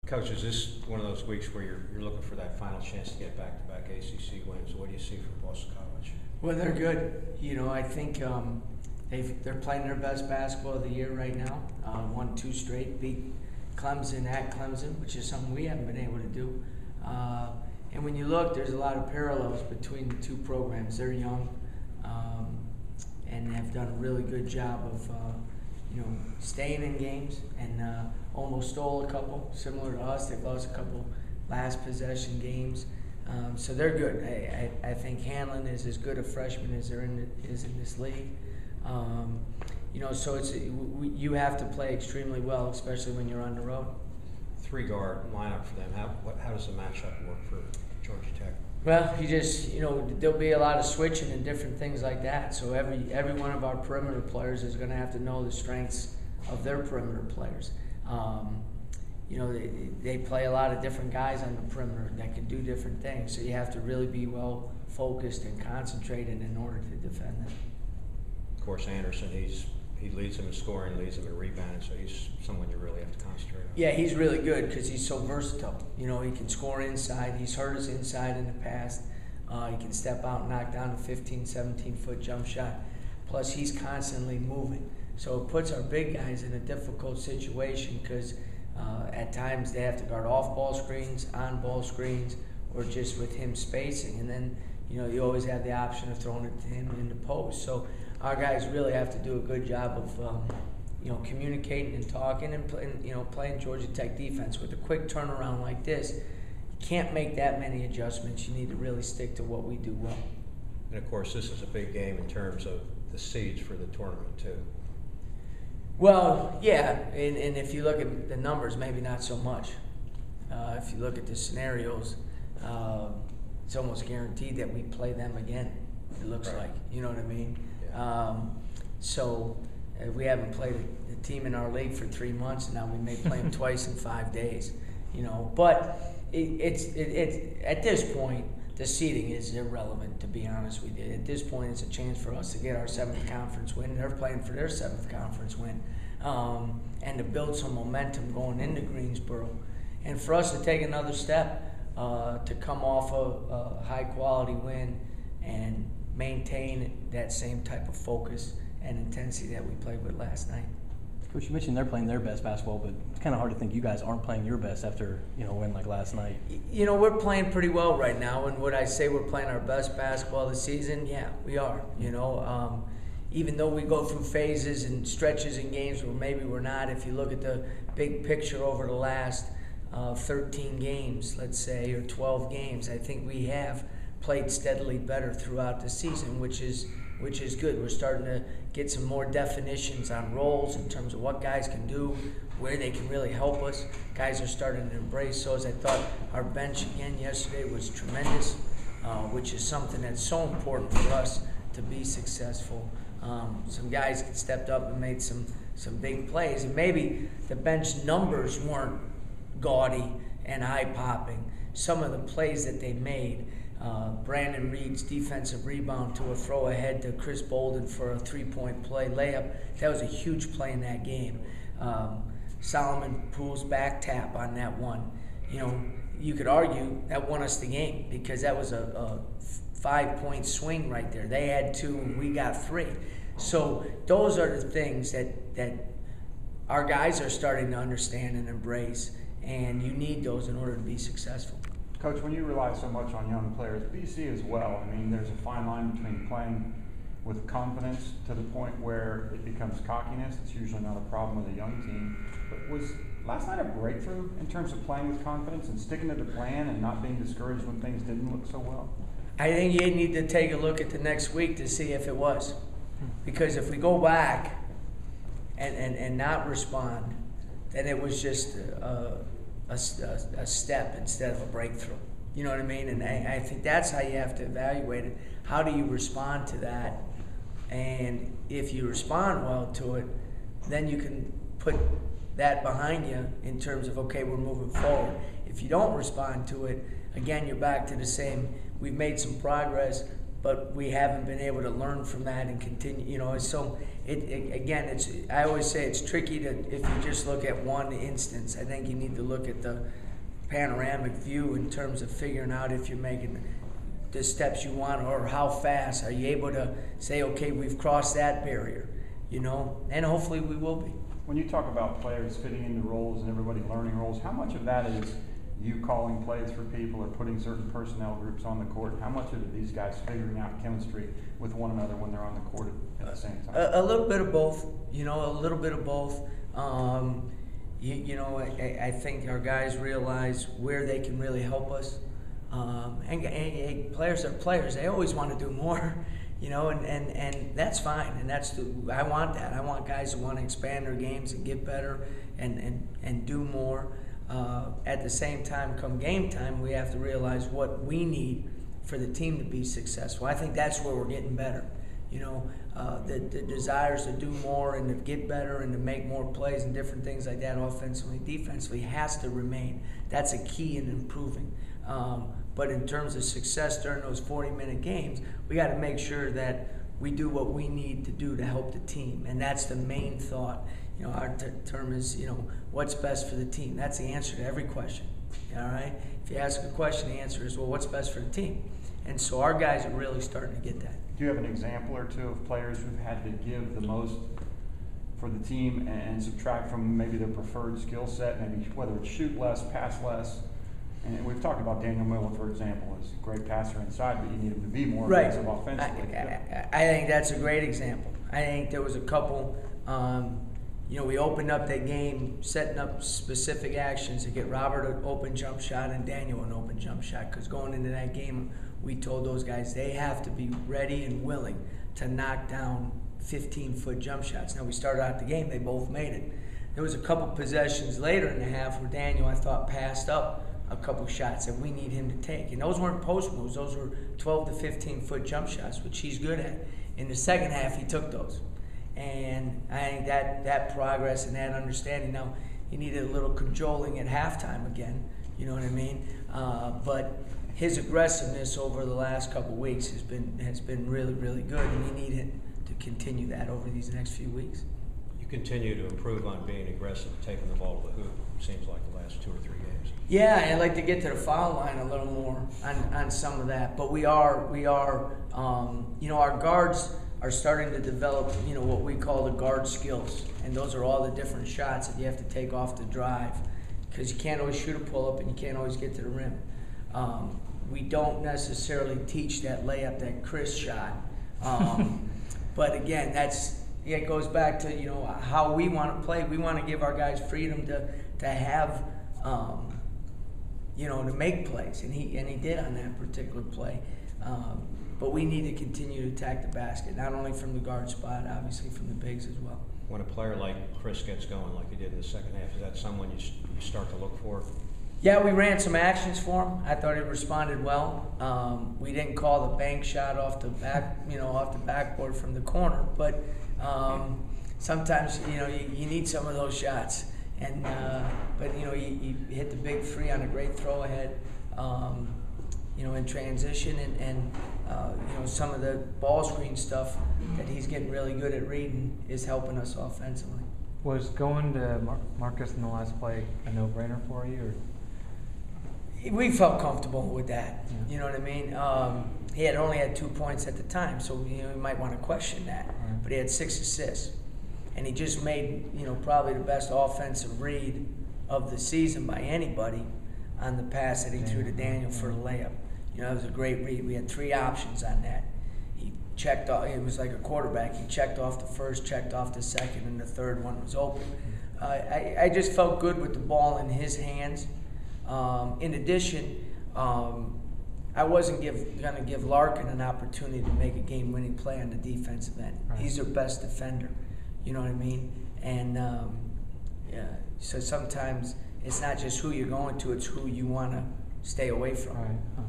Coach, is this one of those weeks where you're looking for that final chance to get back-to-back ACC wins? What do you see from Boston College? Well, they're good. I think they're playing their best basketball of the year right now. Won 2 straight, beat Clemson at Clemson, which is something we haven't been able to do. And when you look, there's a lot of parallels between the 2 programs. They're young and have done a really good job of staying in games and almost stole a couple, similar to us. They've lost a couple last possession games. So they're good. I think Hanlon is as good a freshman as is in this league. So you have to play extremely well, especially when you're on the road. 3-guard lineup for them. How does the matchup work for Georgia Tech? Well, there'll be a lot of switching and different things like that. So every one of our perimeter players is going to have to know the strengths of their perimeter players. They play a lot of different guys on the perimeter that can do different things. So you have to really be well focused and concentrated in order to defend them. Of course, Anderson, he leads them in scoring, leads them in rebounding, so he's someone you really have to concentrate on. Yeah, he's really good because he's so versatile. He can score inside. He's hurt us inside in the past. He can step out and knock down a 15, 17-foot jump shot. Plus, he's constantly moving. So it puts our big guys in a difficult situation because at times they have to guard off-ball screens, on-ball screens, or just with him spacing. And then, you always have the option of throwing it to him in the post. So our guys really have to do a good job of, communicating and talking and playing Georgia Tech defense. With a quick turnaround like this, you can't make that many adjustments. You need to really stick to what we do well. And of course, this is a big game in terms of the seeds for the tournament too. Well, yeah, and if you look at the numbers, maybe not so much. If you look at the scenarios, it's almost guaranteed that we play them again, it looks like. You know what I mean? Yeah. We haven't played a team in our league for 3 months, and now we may play them twice in 5 days. But it's at this point, the seeding is irrelevant, to be honest with you. At this point, it's a chance for us to get our 7th conference win. They're playing for their 7th conference win, and to build some momentum going into Greensboro. And for us to take another step to come off a high-quality win and maintain that same type of focus and intensity that we played with last night. Coach, you mentioned they're playing their best basketball, but it's kind of hard to think you guys aren't playing your best after a win like last night. We're playing pretty well right now, and would I say we're playing our best basketball this season? Yeah, we are. Even though we go through phases and stretches in games where maybe we're not, if you look at the big picture over the last 13 games, let's say, or 12 games, I think we have played steadily better throughout the season, which is good. We're starting to get some more definitions on roles in terms of what guys can do, where they can really help us. Guys are starting to embrace those. I thought our bench again yesterday was tremendous, which is something that's so important for us to be successful. Some guys stepped up and made some big plays, and maybe the bench numbers weren't gaudy and eye-popping. Some of the plays that they made, Brandon Reed's defensive rebound to a throw ahead to Chris Bolden for a 3-point play layup, that was a huge play in that game. Solomon Poole's back tap on that one, you could argue that won us the game because that was a 5-point swing right there. They had 2 and we got 3. So those are the things that our guys are starting to understand and embrace, and you need those in order to be successful. Coach, when you rely so much on young players, BC as well, there's a fine line between playing with confidence to the point where it becomes cockiness. It's usually not a problem with a young team. But was last night a breakthrough in terms of playing with confidence and sticking to the plan and not being discouraged when things didn't look so well? I think you need to take a look at the next week to see if it was. Because if we go back and not respond, then it was just a step instead of a breakthrough. You know what I mean? And I think that's how you have to evaluate it. How do you respond to that? And if you respond well to it, then you can put that behind you in terms of, okay, we're moving forward. If you don't respond to it, again, you're back to the same, we've made some progress, but we haven't been able to learn from that and continue. You know, so again, I always say it's tricky to, if you just look at one instance. I think you need to look at the panoramic view in terms of figuring out if you're making the steps you want, or how fast are you able to say, okay, we've crossed that barrier, you know, and hopefully we will be. When you talk about players fitting into roles and everybody learning roles, how much of that is you calling plays for people or putting certain personnel groups on the court? How much of it are these guys figuring out chemistry with one another when they're on the court at the same time? A little bit of both, you know, a little bit of both. You know, I think our guys realize where they can really help us. And players are players. They always want to do more, you know, and that's fine. And I want that. I want guys who want to expand their games and get better and do more. At the same time, come game time, we have to realize what we need for the team to be successful. I think that's where we're getting better. You know, the desires to do more and to get better and to make more plays and different things like that, offensively, defensively, has to remain. That's a key in improving. But in terms of success during those 40-minute games, we got to make sure that we do what we need to do to help the team, and that's the main thought. You know, our term is, you know, what's best for the team. That's the answer to every question. All right. If you ask a question, the answer is, well, what's best for the team? And so our guys are really starting to get that. Do you have an example or two of players who've had to give the most for the team and subtract from maybe their preferred skill set, maybe whether it's shoot less, pass less? And we've talked about Daniel Miller, for example, as a great passer inside, but you need him to be more aggressive offensively. I think that's a great example. I think there was a couple, you know, we opened up that game setting up specific actions to get Robert an open jump shot and Daniel an open jump shot, because going into that game, we told those guys they have to be ready and willing to knock down 15-foot jump shots. Now, we started out the game, they both made it. There was a couple possessions later in the half where Daniel, I thought, passed up a couple shots that we need him to take. And those weren't post moves. Those were 12 to 15-foot jump shots, which he's good at. In the second half, he took those. And I think that progress and that understanding. Now, he needed a little cajoling at halftime again. You know what I mean? But his aggressiveness over the last couple of weeks has been really, really good, and we need him to continue that over these next few weeks. You continue to improve on being aggressive, taking the ball to the hoop, it seems like the last 2 or 3 games. Yeah, I'd like to get to the foul line a little more on some of that. But we are, you know, our guards are starting to develop, you know, what we call the guard skills. And those are all the different shots that you have to take off the drive, because you can't always shoot a pull-up and you can't always get to the rim. We don't necessarily teach that layup, that Chris shot. But again, it goes back to, you know, how we want to play. We want to give our guys freedom to have, you know, to make plays, and he did on that particular play. But we need to continue to attack the basket, not only from the guard spot, obviously from the bigs as well. When a player like Chris gets going, like he did in the second half, is that someone you start to look for? Yeah, we ran some actions for him. I thought he responded well. We didn't call the bank shot off the back, you know, off the backboard from the corner, but sometimes, you know, you need some of those shots. And but you know, you hit the big three on a great throw ahead, you know, in transition, and you know, some of the ball screen stuff that he's getting really good at reading is helping us offensively. Was going to Marcus in the last play a no-brainer for you, or? We felt comfortable with that. Yeah. You know what I mean? He had only had 2 points at the time, so you know, you might want to question that. Right. But he had 6 assists, and he just made, you know, probably the best offensive read of the season by anybody on the pass that he threw to Daniel for the layup. You know, it was a great read. We had 3 options on that. He checked off. It was like a quarterback. He checked off the first, checked off the second, and the third one was open. I just felt good with the ball in his hands. In addition, I wasn't going to give Larkin an opportunity to make a game-winning play on the defensive end. Right. He's their best defender. You know what I mean? And yeah, so sometimes it's not just who you're going to; it's who you want to stay away from. Right. Huh.